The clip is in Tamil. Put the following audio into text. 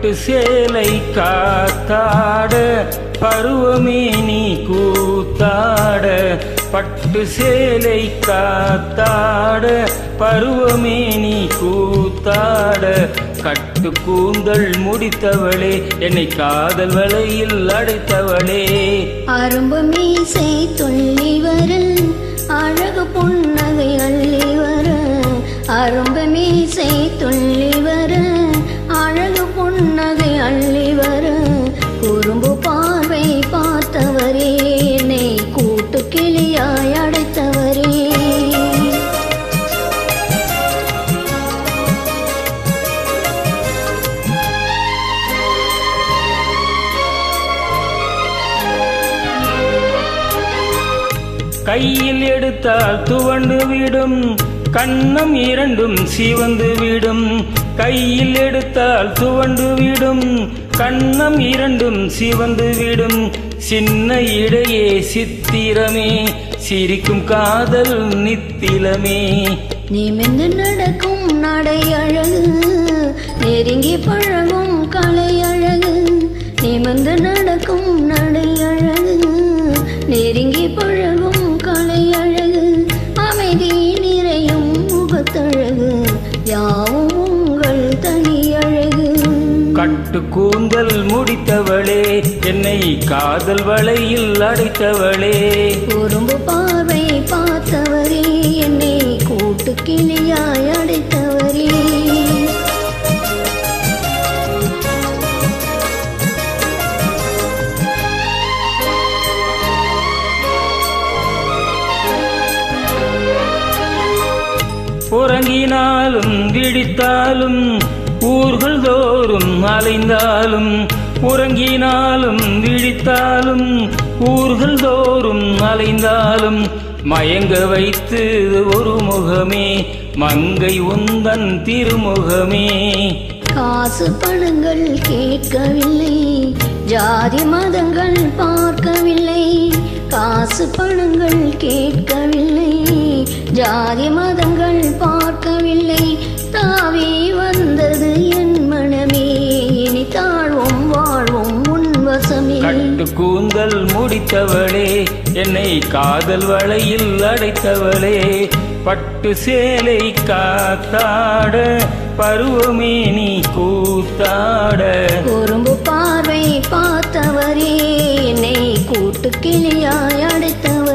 பட்டு சேலை காத்தாட பருவமே நீ கூத்தாட. பட்டு சேலை காத்தாட பருவமே நீ கூத்தாட. கட்டு கூந்தல் முடித்தவளே என்னை காதல் வலையில் அடைத்தவளே. அரும்பு மீசை துள்ளி வர அழகு புன்னகை அள்ளி வர. அரும்பு மீசை துள்ளி வர அழகு புன்னகை அள்ளி வர. குறும்பு பார்வை பார்த்தவரே என்னை கூட்டு கிளியாய் அடைத்தவரே. கையில் எடுத்தால் துவண்டு விடும் கண்ணம் இரண்டும் சிவந்து விடும். கையில் எடுத்தால் துவண்டு விடும் கண்ணம் இரண்டும் சிவந்து விடும். சின்ன இடையே சித்திரமே சிரிக்கும் காதல் நித்திலமே. நிமிர்ந்து நடக்கும் நடை அழகு நெருங்கி பழகும் கலை அழகு. நிமிர்ந்து நடக்கும் நடை அழகு நெருங்கி பழகும் கலை அழகு. அமைதி நிறையும் முகத்தழகு யாவும் உங்கள் தனி அழகு. கட்டு கூந்தல் முடித்தவளே என்னை காதல் வலையில் அடைத்தவளே. குறும்பு பார்வை பார்த்தவரே என்னை கூட்டு கிளியாய் அடைத்தவரே. உறங்கினாலும் விழித்தாலும் ஊர்கள் தோறும் அலைந்தாலும். உறங்கினாலும் விழித்தாலும் ஊர்கள் தோறும் அலைந்தாலும். மயங்க வைத்து ஒரு முகமே மங்கை உந்தன் திருமுகமே. காசு பணங்கள் கேட்கவில்லை ஜாதி மதங்கள் பார்க்கவில்லை. காசு பணங்கள் கேட்கவில்லை ஜாதி மதங்கள் பார்க்கவில்லை. தாவி வந்தது என் மனமே இனி தாழ்வும் வாழ்வும் உன் வசமே. கட்டு கூந்தல் முடித்தவளே என்னை காதல் வலையில் அடைத்தவளே. பட்டு சேலை காத்தாட பருவமே நீ கூத்தாட. குறும்பு பார்வை பார்த்தவரே என்னை கூட்டு கிளியாய் அடைத்தவர்.